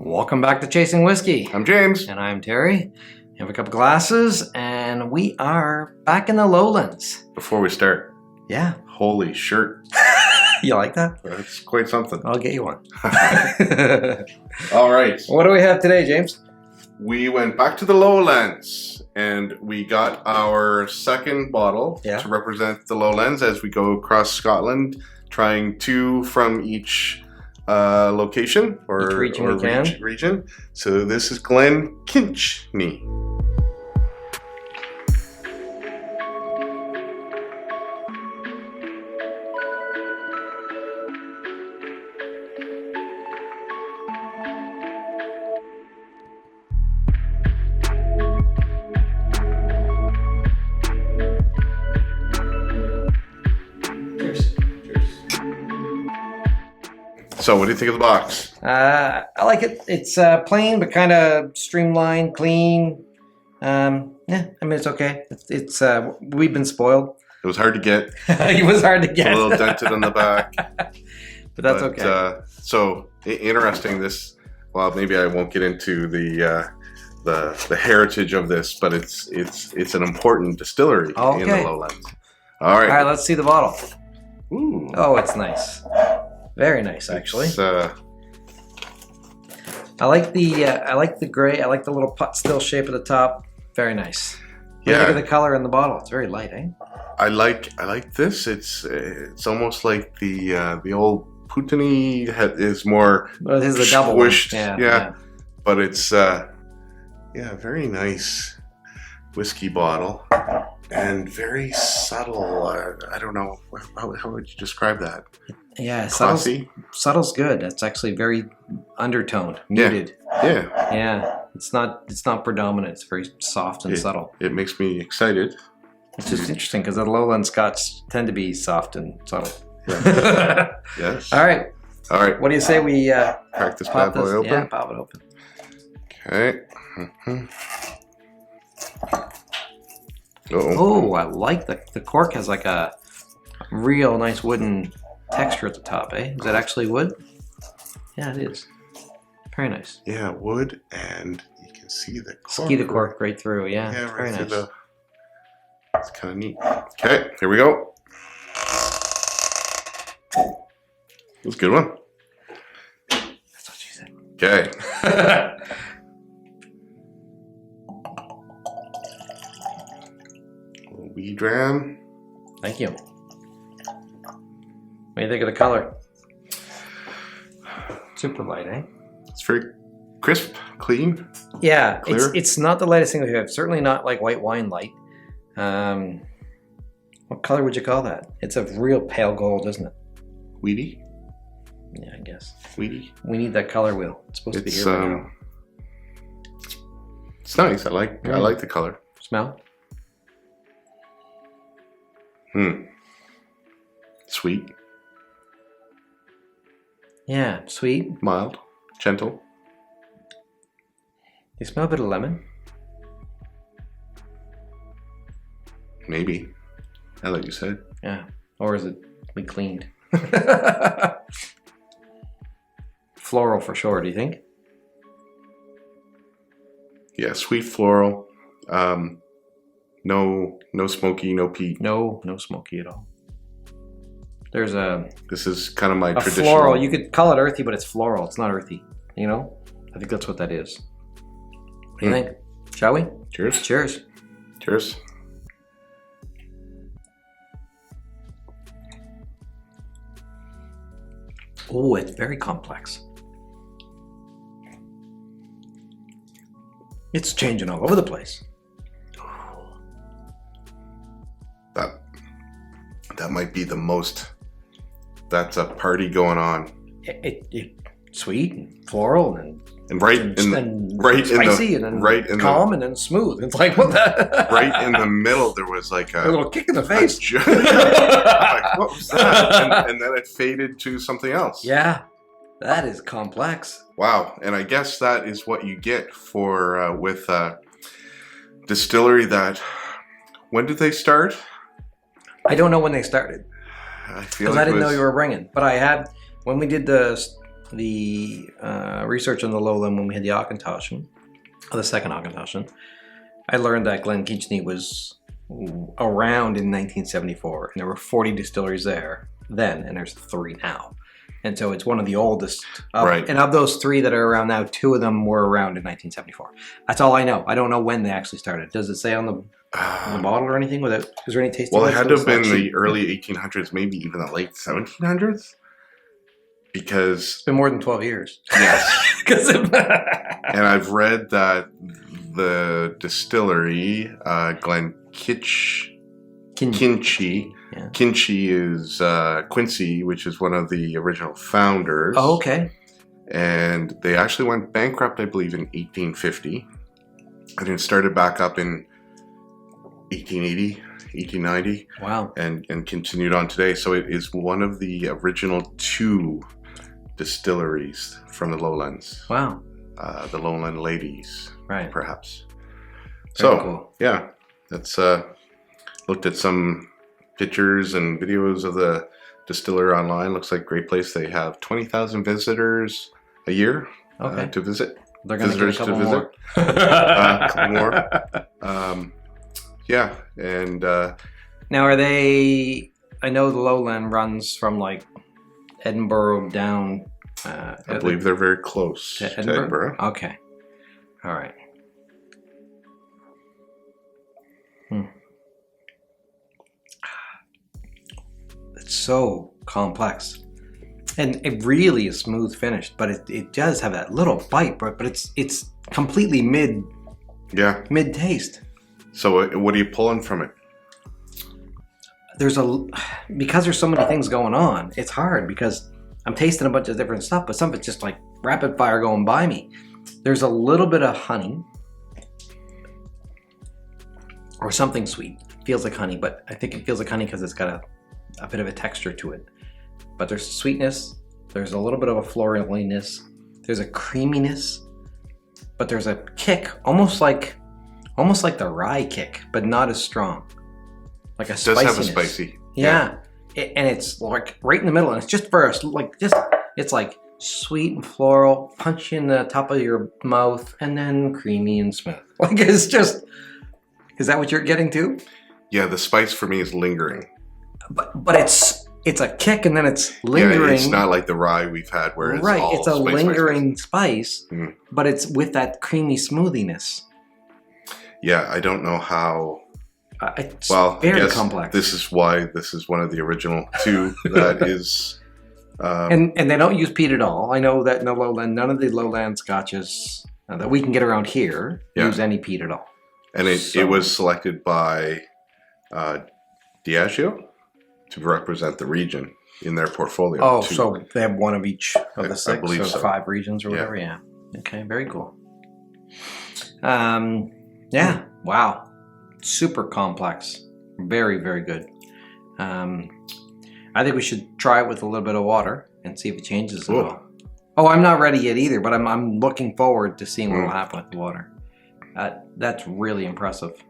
Welcome back to Chasing Whiskey. I'm James. And I'm Terry. We have a couple glasses and we are back in the lowlands. Before we start, Yeah. holy shirt. You like that? That's quite something. I'll get you one. All right. What do we have today, James? We went back to the lowlands and we got our second bottle to represent the lowlands as we go across Scotland, trying two from each location or region. So this is Glenkinchie. So what do you think of the box? I like it. It's plain but kind of streamlined, clean. Yeah, I mean it's okay. It's we've been spoiled. It was hard to get. It was hard to get. It's a little dented on the back. But that's okay. So interesting. This. Well, maybe I won't get into the heritage of this, but it's an important distillery in the lowlands. All right. All right. Let's see the bottle. Ooh. Oh, it's nice. Very nice, actually. I like the gray. I like the little pot still shape at the top. Very nice. Yeah. Look at the color in the bottle. It's very light, eh? I like this. It's almost like the old Putini is more. Well, this is the double squished. Yeah. But it's very nice whiskey bottle and very subtle. I don't know how would you describe that. Yeah, classy. Subtle's good. That's actually very undertoned, muted. Yeah. It's not predominant. It's very soft and subtle. It makes me excited. It's just interesting because the lowland Scotch tend to be soft and subtle. Yeah. Yes. All right. What do you say we crack this bad boy open? Yeah, pop it open. Okay. Oh, I like the cork has like a real nice wooden texture at the top, eh? Is that actually wood? Yeah, it is. Very nice. Yeah, wood, and you can see the cork. See the cork right through, yeah. Yeah, very right nice. It's kind of neat. Okay, here we go. That was a good one. That's what she said. Okay. Wee dram. Thank you. What do you think of the color? Super light, eh? It's very crisp, clean. Yeah, clear. It's not the lightest thing we have. Certainly not like white wine light. What color would you call that? It's a real pale gold, isn't it? Weedy. Yeah, I guess. Weedy. We need that color wheel. It's supposed to be here by now. It's nice. I like the color. Smell? Sweet. Yeah, sweet. Mild. Gentle. You smell a bit of lemon? Maybe. Now that you said. Yeah. Or is it we cleaned? Floral for sure, do you think? Yeah, sweet floral. No smoky, no peat. No smoky at all. There's This is kind of my traditional. Floral. You could call it earthy, but it's floral. It's not earthy. You know? I think that's what that is. What do you think? Shall we? Cheers. Cheers. Cheers. Oh, it's very complex. It's changing all over the place. That might be the most. That's a party going on. It sweet and floral and spicy and then right calm and then smooth. It's like what the right in the middle there was like a little kick in the face. Like, what was that? And then it faded to something else. Yeah, that is complex. Wow, and I guess that is what you get for with distillery that. When did they start? I don't know when they started. I feel Because like I didn't know you were bringing. But I had, when we did the the research on the lowland when we had the Auchentoshan, the second Auchentoshan, I learned that Glenkinchie was around in 1974, and there were 40 distilleries there then, and there's 3 now. And so it's one of the oldest. Right. And of those 3 that are around now, 2 of them were around in 1974. That's all I know. I don't know when they actually started. Does it say on the bottle or anything? Is there any tasting? Well, it had to have been the early 1800s, maybe even the late 1700s. Because it's been more than 12 years. Yes. And I've read that the distillery, Glenkinchie, yeah. Kinchie is Quincy, which is one of the original founders. Oh, okay. And they actually went bankrupt, I believe, in 1850. And it started back up in 1880, 1890. Wow. And continued on today. So it is one of the original 2 distilleries from the lowlands. Wow. The lowland ladies, right? Perhaps. Very so cool. Yeah, that's looked at some pictures and videos of the distiller online. Looks like a great place. They have 20,000 visitors a year to visit. They're going to get a couple more. Couple more. Yeah, and now are they? I know the lowland runs from like Edinburgh down. I believe they're very close to Edinburgh. Okay. All right. It's so complex. And it really is smooth finished, but it does have that little bite, but it's completely mid taste. So what are you pulling from it? Because there's so many things going on, it's hard because I'm tasting a bunch of different stuff, but some of it's just like rapid fire going by me. There's a little bit of honey or something sweet. It feels like honey, but I think it feels like honey because it's got a bit of a texture to it. But there's sweetness, there's a little bit of a floraliness, there's a creaminess, but there's a kick, almost like the rye kick, but not as strong. Like a spiciness. It does have a spicy. Yeah. And it's like right in the middle, and it's just first, it's like sweet and floral, punch you in the top of your mouth, and then creamy and smooth. Like it's just, is that what you're getting to? Yeah, the spice for me is lingering. But it's a kick and then it's lingering. Yeah, it's not like the rye we've had where it's all it's a spice, lingering spice, Mm-hmm. but it's with that creamy smoothiness. Yeah, I don't know how. It's very complex. This is why this is one of the original 2 that is. And they don't use peat at all. I know that in the lowland, none of the lowland scotches that we can get around here use any peat at all. And it was selected by Diageo to represent the region in their portfolio. Oh, so they have one of each of the 6 I believe or so. 5 regions or whatever. Yeah. Okay. Very cool. Yeah. Wow. Super complex. Very, very good. I think we should try it with a little bit of water and see if it changes at all. Oh, I'm not ready yet either, but I'm looking forward to seeing what will happen with the water. That's really impressive.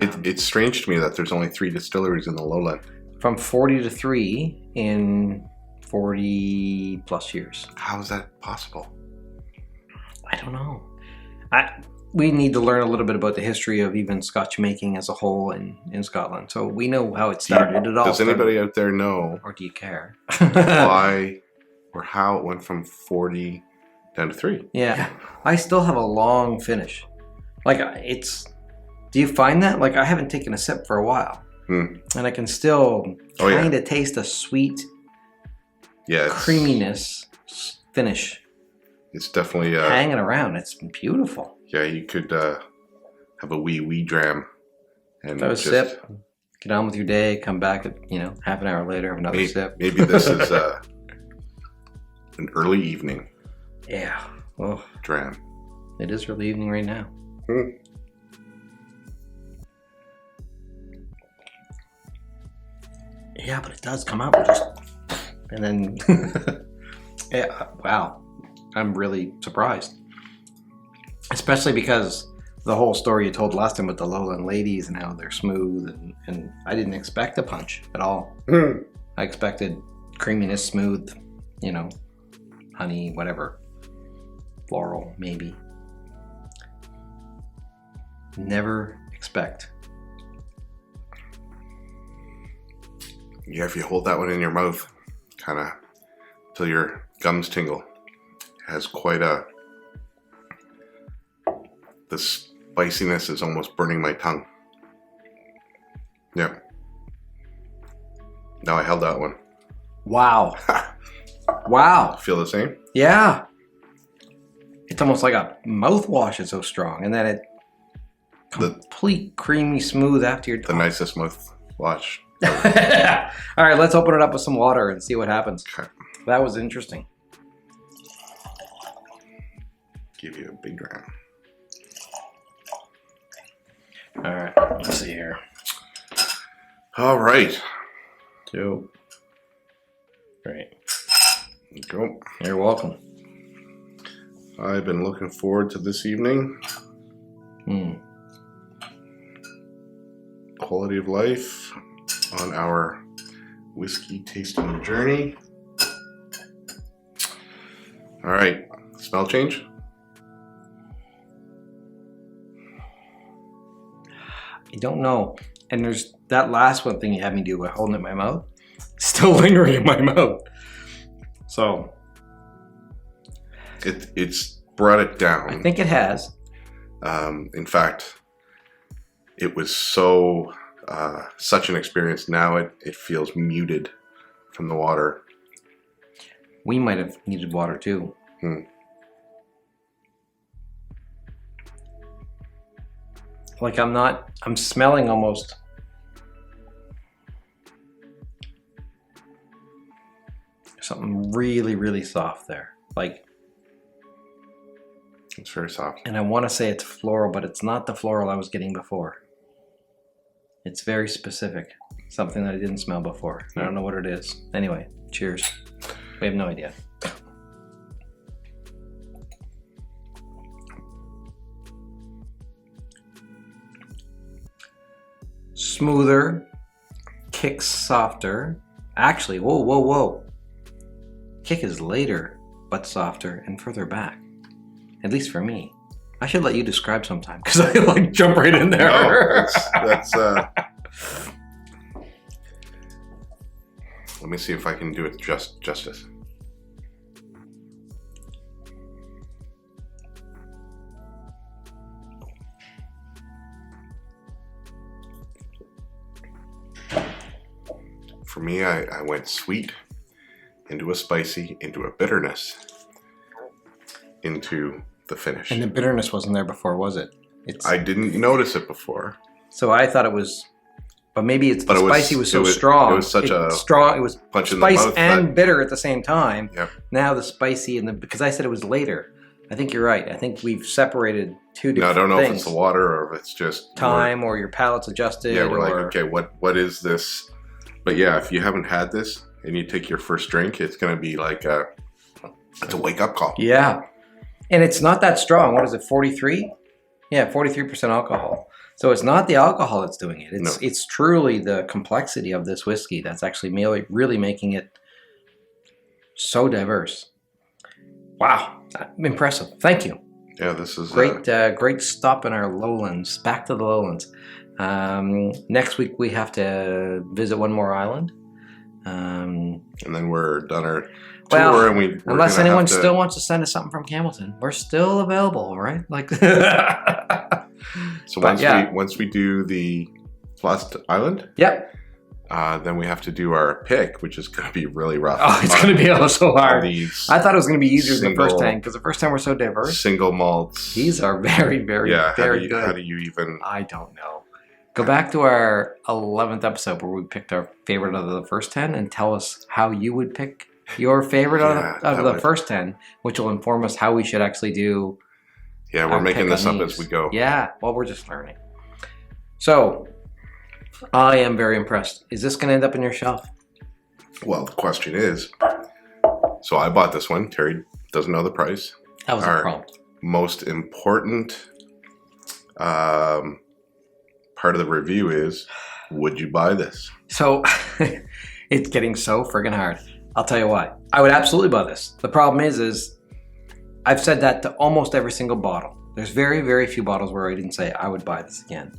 It's strange to me that there's only 3 distilleries in the lowland. From 40 to 3 in 40 plus years. How is that possible? I don't know. We need to learn a little bit about the history of even Scotch making as a whole in Scotland. So we know how it started. Does anybody out there know? Or do you care? Why or how it went from 40 down to 3? Yeah. I still have a long finish. Like do you find that? Like I haven't taken a sip for a while. And I can still kind of taste a sweet creaminess finish. It's definitely hanging around. It's beautiful. Yeah, you could have a wee dram and have a sip, get on with your day, come back at half an hour later, have another sip. Maybe this is an early evening. Yeah. Oh. Dram. It is early evening right now. Yeah, but it does come out and then yeah, wow. I'm really surprised. Especially because the whole story you told last time with the lowland ladies and how they're smooth and I didn't expect a punch at all. I expected creaminess, smooth, honey, whatever. Floral, maybe. Never expect. Yeah, if you hold that one in your mouth, kind of till your gums tingle, it has quite a... The spiciness is almost burning my tongue. Yeah. Now I held that one. Wow. Wow. Feel the same? Yeah. It's almost like a mouthwash. It's so strong. And then it complete creamy smooth after your The nicest mouthwash. All right, let's open it up with some water and see what happens. Okay. That was interesting. Give you a big dram. All right, let's see here. All right. 2. Great. There you go. You're welcome. I've been looking forward to this evening. Quality of life on our whiskey tasting journey. All right, smell change? I don't know. And there's that last one thing you had me do by holding it in my mouth. Still lingering in my mouth. So. It's brought it down. I think it has. In fact, it was so such an experience. Now it feels muted from the water. We might have needed water too. Like I'm smelling almost. Something really, really soft there. Like. It's very soft. And I want to say it's floral, but it's not the floral I was getting before. It's very specific. Something that I didn't smell before. I don't know what it is. Anyway, cheers. We have no idea. Smoother, kicks softer. Actually, whoa. Kick is later, but softer and further back. At least for me. I should let you describe sometime because I like jump right in there. No, that's Let me see if I can do it justice. For me, I went sweet, into a spicy, into a bitterness, into the finish. And the bitterness wasn't there before, was it? I didn't notice it before. So I thought it was, but maybe it's the spicy was so strong. It was such a strong. It was punch in the spice mouth and bitter at the same time. Yep. Now the spicy and the, because I said it was later. I think you're right. I think we've separated two different things. I don't know if it's the water or if it's just time or your palate's adjusted. Yeah, we're like, okay, what is this? But yeah, if you haven't had this and you take your first drink, it's going to be like it's a wake up call. Yeah. And it's not that strong. What is it, 43? Yeah, 43% alcohol. So it's not the alcohol that's doing it. It's truly the complexity of this whiskey that's actually really making it so diverse. Wow, impressive. Thank you. Yeah, this is great. Great stop in our lowlands. Back to the lowlands. Next week we have to visit one more island. And then we're done our tour. Well, and unless anyone still wants to send us something from Campbellton, we're still available, all right? Like, so once we do the last island, yep. Then we have to do our pick, which is going to be really rough. Oh, it's going to be so hard. I thought it was going to be easier than the first time because the first time we're so diverse. Single malts. These are very, very, very good. How do you even? I don't know. Go back to our 11th episode where we picked our favorite out of the first 10 and tell us how you would pick your favorite out of the first 10, which will inform us how we should actually do. Yeah, we're making this up as we go. Yeah, well, we're just learning. So, I am very impressed. Is this going to end up in your shelf? Well, the question is, so I bought this one. Terry doesn't know the price. That was a prompt. Most important part of the review is, would you buy this? So, it's getting so friggin' hard. I'll tell you why. I would absolutely buy this. The problem is I've said that to almost every single bottle. There's very, very few bottles where I didn't say I would buy this again.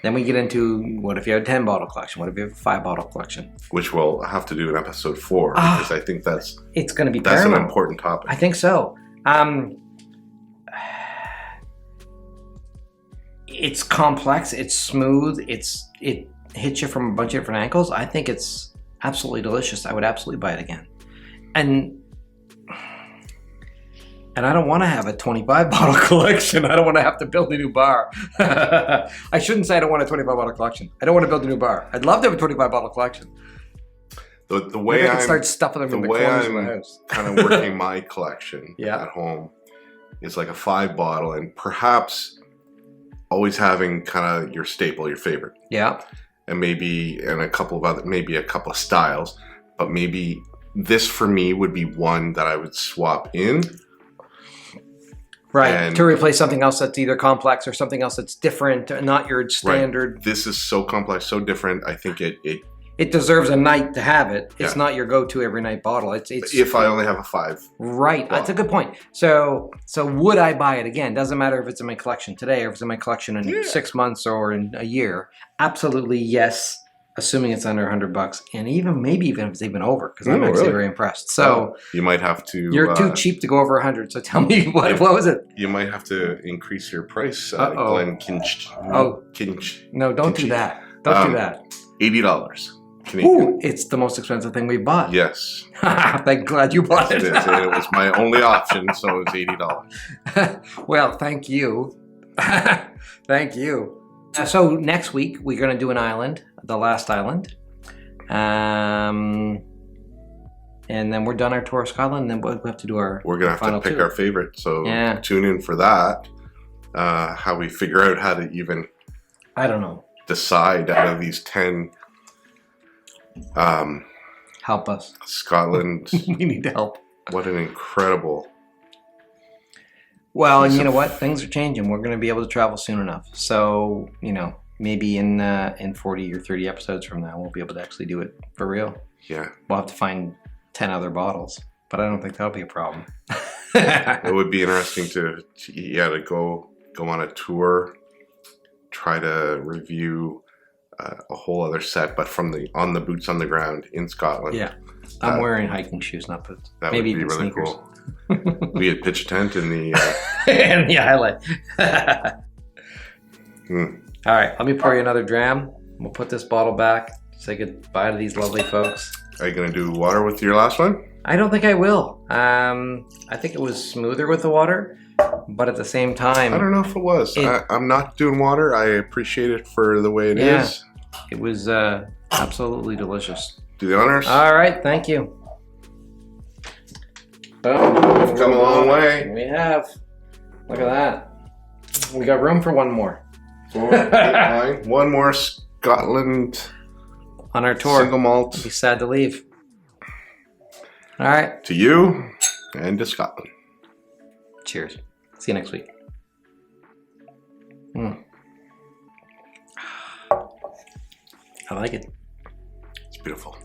Then we get into, what if you have a 10 bottle collection? What if you have a 5 bottle collection? Which we'll have to do in episode 4 because I think it's going to be that's paramount. an important topic. I think so. It's complex. It's smooth. It hits you from a bunch of different angles. I think it's absolutely delicious. I would absolutely buy it again. And I don't want to have a 25 bottle collection. I don't want to have to build a new bar. I shouldn't say I don't want a 25 bottle collection. I don't want to build a new bar. I'd love to have a 25 bottle collection. The way I start stuffing them in the corners of my house. Kind of working my collection Yeah. at home is like a 5 bottle, and perhaps always having kind of your staple, your favorite. Yeah. And a couple of other, maybe a couple of styles, but maybe this for me would be one that I would swap in. Right, and to replace something else that's either complex or something else that's different, not your standard. Right. This is so complex, so different. I think it deserves a night to have it. It's Yeah. not your go-to every night bottle. It's if I only have a 5. Right, Well, that's a good point. So would I buy it again? Doesn't matter if it's in my collection today or if it's in my collection in 6 months or in a year. Absolutely yes, assuming it's under $100, and maybe even if it's even over, because I'm actually really? very impressed. So you might have to. you're too cheap to go over 100. So tell me what was it? You might have to increase your price, Uh-oh. Glenkinchie. Oh. No, don't do that. Don't do that. $80 Canadian. Ooh, it's the most expensive thing we bought. Yes. Thank glad you bought It it. is. It was my only option, so it was $80. Well, thank you. Thank you. So next week we're going to do an island, the last island. And then we're done our tour of Scotland, and then we'll have to do our We're going to have to pick 2. our favorite, so Yeah. tune in for that. How we figure out how to even I don't know. decide out of these 10 Help us. Scotland. We need help. What an incredible. Well, and you know what? Things are changing. We're going to be able to travel soon enough. So, maybe in 40 or 30 episodes from now, we'll be able to actually do it for real. Yeah. We'll have to find 10 other bottles, but I don't think that'll be a problem. It would be interesting to go on a tour, try to review a whole other set, but from on the boots on the ground in Scotland. Yeah, I'm wearing hiking shoes, not boots. That Maybe would be even really sneakers. cool. We had pitch a tent in the. And the highlight. All right, let me pour you another dram. We'll put this bottle back. Say goodbye to these lovely folks. Are you gonna do water with your last one? I don't think I will. I think it was smoother with the water, but at the same time, I don't know if it was. I'm not doing water. I appreciate it for the way it is. It was absolutely delicious. Do the honors. All right, thank you. Boom. We've come a long way. We have. Look at that. We got room for one more. 4, 8, 9. One more Scotland on our tour. Single malt. I'd be sad to leave. All right. To you and to Scotland. Cheers. See you next week. I like it. It's beautiful.